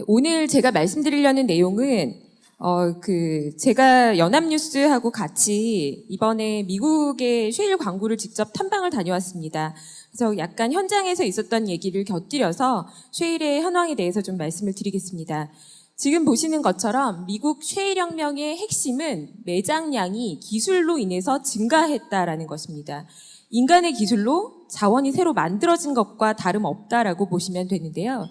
오늘 제가 말씀드리려는 내용은 제가 연합뉴스하고 같이 이번에 미국의 쉐일 광구를 직접 탐방을 다녀왔습니다. 그래서 약간 현장에서 있었던 얘기를 곁들여서 쉐일의 현황에 대해서 좀 말씀을 드리겠습니다. 지금 보시는 것처럼 미국 쉐일 혁명의 핵심은 매장량이 기술로 인해서 증가했다라는 것입니다. 인간의 기술로 자원이 새로 만들어진 것과 다름없다라고 보시면 되는데요.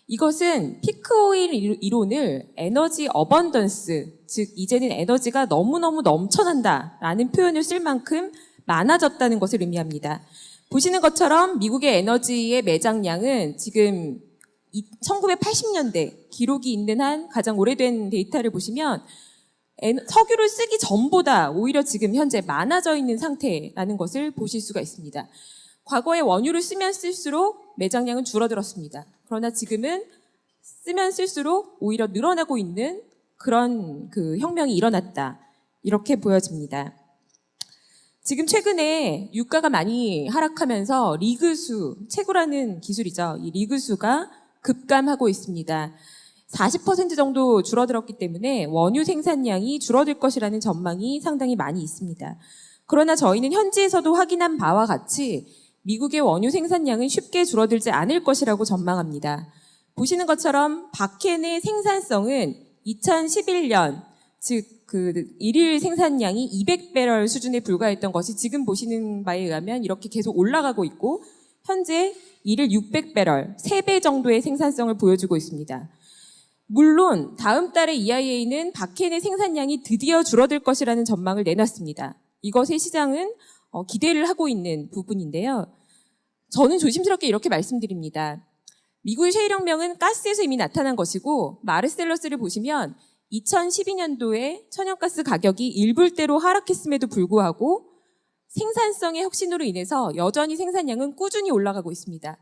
이것은 피크오일 이론을 에너지 어번던스, 즉 이제는 에너지가 너무너무 넘쳐난다라는 표현을 쓸 만큼 많아졌다는 것을 의미합니다. 보시는 것처럼 미국의 에너지의 매장량은 지금 1980년대 기록이 있는 한 가장 오래된 데이터를 보시면 석유를 쓰기 전보다 오히려 지금 현재 많아져 있는 상태라는 것을 보실 수가 있습니다. 과거에 원유를 쓰면 쓸수록 매장량은 줄어들었습니다. 그러나 지금은 쓰면 쓸수록 오히려 늘어나고 있는 그런 혁명이 일어났다. 이렇게 보여집니다. 지금 최근에 유가가 많이 하락하면서 리그수, 채굴하는 기술이죠. 이 리그수가 급감하고 있습니다. 40% 정도 줄어들었기 때문에 원유 생산량이 줄어들 것이라는 전망이 상당히 많이 있습니다. 그러나 저희는 현지에서도 확인한 바와 같이 미국의 원유 생산량은 쉽게 줄어들지 않을 것이라고 전망합니다. 보시는 것처럼 바켄의 생산성은 2011년, 즉 일일 생산량이 200배럴 수준에 불과했던 것이 지금 보시는 바에 의하면 이렇게 계속 올라가고 있고 현재 일일 600배럴, 3배 정도의 생산성을 보여주고 있습니다. 물론 다음 달에 EIA는 바켄의 생산량이 드디어 줄어들 것이라는 전망을 내놨습니다. 이것의 시장은 기대를 하고 있는 부분인데요. 저는 조심스럽게 이렇게 말씀드립니다. 미국의 셰일 혁명은 가스에서 이미 나타난 것이고 마르셀러스를 보시면 2012년도에 천연가스 가격이 일불대로 하락했음에도 불구하고 생산성의 혁신으로 인해서 여전히 생산량은 꾸준히 올라가고 있습니다.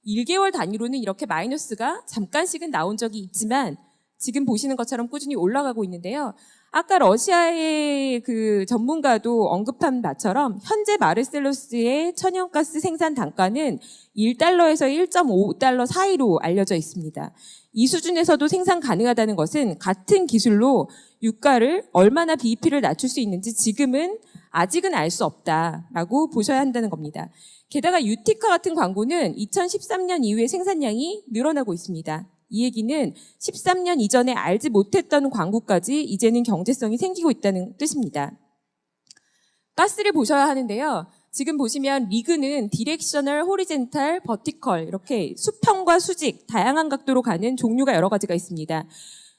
1개월 단위로는 이렇게 마이너스가 잠깐씩은 나온 적이 있지만 지금 보시는 것처럼 꾸준히 올라가고 있는데요. 아까 러시아의 전문가도 언급한 바처럼 현재 마르셀러스의 천연가스 생산 단가는 1달러에서 1.5달러 사이로 알려져 있습니다. 이 수준에서도 생산 가능하다는 것은 같은 기술로 유가를 얼마나 BEP를 낮출 수 있는지 지금은 아직은 알 수 없다라고 보셔야 한다는 겁니다. 게다가 유티카 같은 광고는 2013년 이후에 생산량이 늘어나고 있습니다. 이 얘기는 13년 이전에 알지 못했던 광고까지 이제는 경제성이 생기고 있다는 뜻입니다. 가스를 보셔야 하는데요. 지금 보시면 리그는 디렉셔널, 호리젠탈, 버티컬 이렇게 수평과 수직 다양한 각도로 가는 종류가 여러 가지가 있습니다.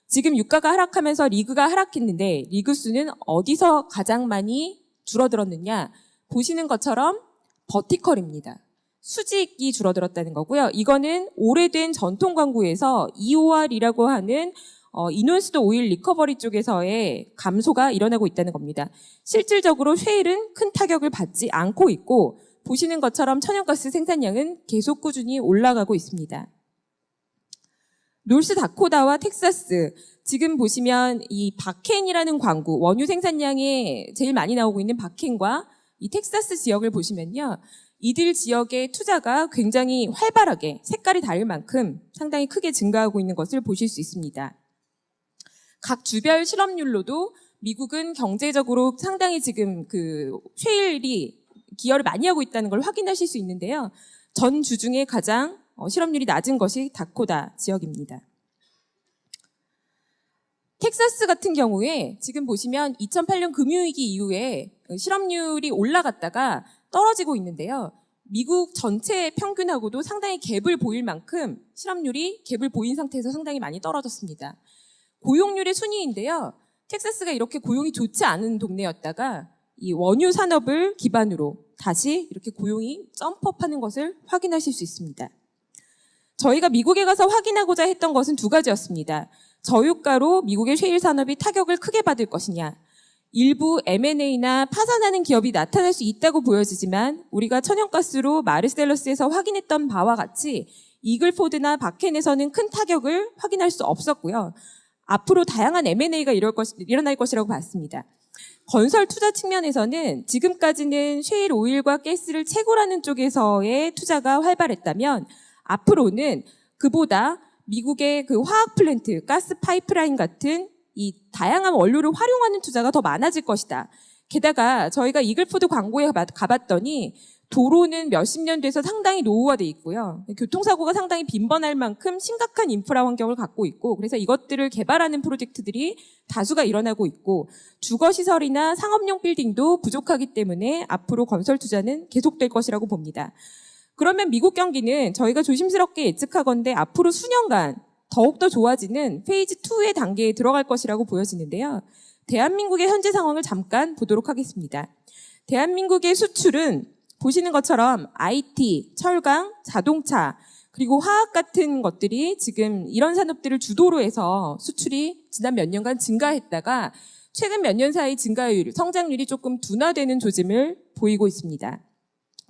지금 유가가 하락하면서 리그가 하락했는데 리그 수는 어디서 가장 많이 줄어들었느냐? 보시는 것처럼 버티컬입니다. 수직이 줄어들었다는 거고요. 이거는 오래된 전통 광고에서 EOR이라고 하는 인원수도 오일 리커버리 쪽에서의 감소가 일어나고 있다는 겁니다. 실질적으로 쉐일은 큰 타격을 받지 않고 있고 보시는 것처럼 천연가스 생산량은 계속 꾸준히 올라가고 있습니다. 노스다코타와 텍사스, 지금 보시면 이 바켄이라는 광구, 원유 생산량에 제일 많이 나오고 있는 바켄과 이 텍사스 지역을 보시면요. 이들 지역의 투자가 굉장히 활발하게 색깔이 다를 만큼 상당히 크게 증가하고 있는 것을 보실 수 있습니다. 각 주별 실업률로도 미국은 경제적으로 상당히 지금 쉐일이 기여를 많이 하고 있다는 걸 확인하실 수 있는데요. 전 주 중에 가장 실업률이 낮은 것이 다코타 지역입니다. 텍사스 같은 경우에 지금 보시면 2008년 금융위기 이후에 실업률이 올라갔다가 떨어지고 있는데요. 미국 전체 평균하고도 상당히 갭을 보일 만큼 실업률이 갭을 보인 상태에서 상당히 많이 떨어졌습니다. 고용률의 순위인데요. 텍사스가 이렇게 고용이 좋지 않은 동네였다가 이 원유 산업을 기반으로 다시 이렇게 고용이 점프업하는 것을 확인하실 수 있습니다. 저희가 미국에 가서 확인하고자 했던 것은 두 가지였습니다. 저유가로 미국의 쉐일 산업이 타격을 크게 받을 것이냐. 일부 M&A나 파산하는 기업이 나타날 수 있다고 보여지지만 우리가 천연가스로 마르셀러스에서 확인했던 바와 같이 이글포드나 바켄에서는 큰 타격을 확인할 수 없었고요. 앞으로 다양한 M&A가 일어날 것이라고 봤습니다. 건설 투자 측면에서는 지금까지는 쉐일 오일과 가스를 채굴하는 쪽에서의 투자가 활발했다면 앞으로는 그보다 미국의 그 화학 플랜트, 가스 파이프라인 같은 이 다양한 원료를 활용하는 투자가 더 많아질 것이다. 게다가 저희가 이글푸드 광고에 가봤더니 도로는 몇십 년 돼서 상당히 노후화돼 있고요. 교통사고가 상당히 빈번할 만큼 심각한 인프라 환경을 갖고 있고, 그래서 이것들을 개발하는 프로젝트들이 다수가 일어나고 있고, 주거시설이나 상업용 빌딩도 부족하기 때문에 앞으로 건설 투자는 계속될 것이라고 봅니다. 그러면 미국 경기는 저희가 조심스럽게 예측하건대 앞으로 수년간 더욱더 좋아지는 페이즈 2의 단계에 들어갈 것이라고 보여지는데요. 대한민국의 현재 상황을 잠깐 보도록 하겠습니다. 대한민국의 수출은 보시는 것처럼 IT, 철강, 자동차, 그리고 화학 같은 것들이 지금 이런 산업들을 주도로 해서 수출이 지난 몇 년간 증가했다가 최근 몇 년 사이 증가율, 성장률이 조금 둔화되는 조짐을 보이고 있습니다.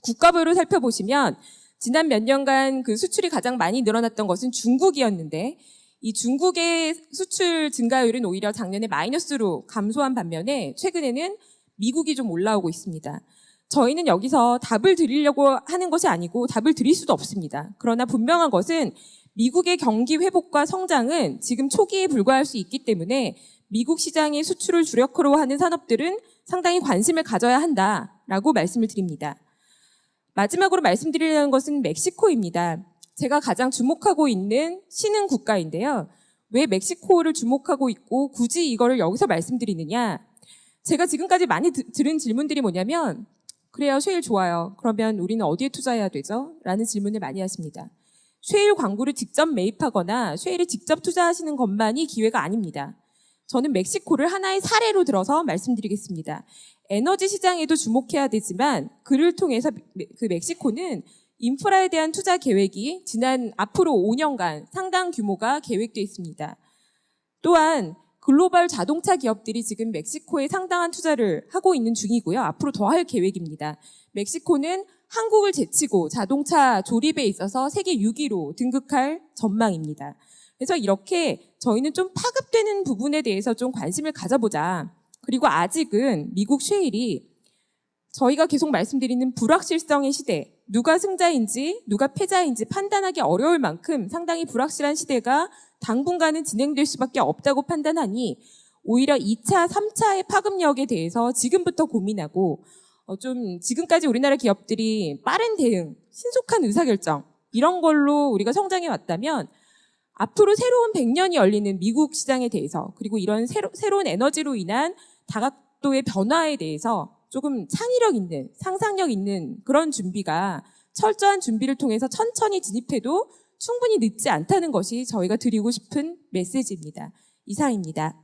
국가별로 살펴보시면 지난 몇 년간 그 수출이 가장 많이 늘어났던 것은 중국이었는데, 이 중국의 수출 증가율은 오히려 작년에 마이너스로 감소한 반면에 최근에는 미국이 좀 올라오고 있습니다. 저희는 여기서 답을 드리려고 하는 것이 아니고 답을 드릴 수도 없습니다. 그러나 분명한 것은 미국의 경기 회복과 성장은 지금 초기에 불과할 수 있기 때문에 미국 시장의 수출을 주력으로 하는 산업들은 상당히 관심을 가져야 한다라고 말씀을 드립니다. 마지막으로 말씀드리려는 것은 멕시코입니다. 제가 가장 주목하고 있는 신흥 국가인데요. 왜 멕시코를 주목하고 있고 굳이 이거를 여기서 말씀드리느냐? 제가 지금까지 많이 들은 질문들이 뭐냐면, 그래요, 쉐일 좋아요. 그러면 우리는 어디에 투자해야 되죠? 라는 질문을 많이 하십니다. 쉐일 광구를 직접 매입하거나 쉐일에 직접 투자하시는 것만이 기회가 아닙니다. 저는 멕시코를 하나의 사례로 들어서 말씀드리겠습니다. 에너지 시장에도 주목해야 되지만 그를 통해서 그 멕시코는 인프라에 대한 투자 계획이 지난 앞으로 5년간 상당 규모가 계획되어 있습니다. 또한 글로벌 자동차 기업들이 지금 멕시코에 상당한 투자를 하고 있는 중이고요. 앞으로 더 할 계획입니다. 멕시코는 한국을 제치고 자동차 조립에 있어서 세계 6위로 등극할 전망입니다. 그래서 이렇게 저희는 좀 파급되는 부분에 대해서 좀 관심을 가져보자. 그리고 아직은 미국 쉐일이 저희가 계속 말씀드리는 불확실성의 시대, 누가 승자인지 누가 패자인지 판단하기 어려울 만큼 상당히 불확실한 시대가 당분간은 진행될 수밖에 없다고 판단하니 오히려 2차, 3차의 파급력에 대해서 지금부터 고민하고 좀 지금까지 우리나라 기업들이 빠른 대응, 신속한 의사결정 이런 걸로 우리가 성장해 왔다면 앞으로 새로운 100년이 열리는 미국 시장에 대해서, 그리고 이런 새로운 에너지로 인한 다각도의 변화에 대해서 조금 창의력 있는, 상상력 있는 그런 준비가, 철저한 준비를 통해서 천천히 진입해도 충분히 늦지 않다는 것이 저희가 드리고 싶은 메시지입니다. 이상입니다.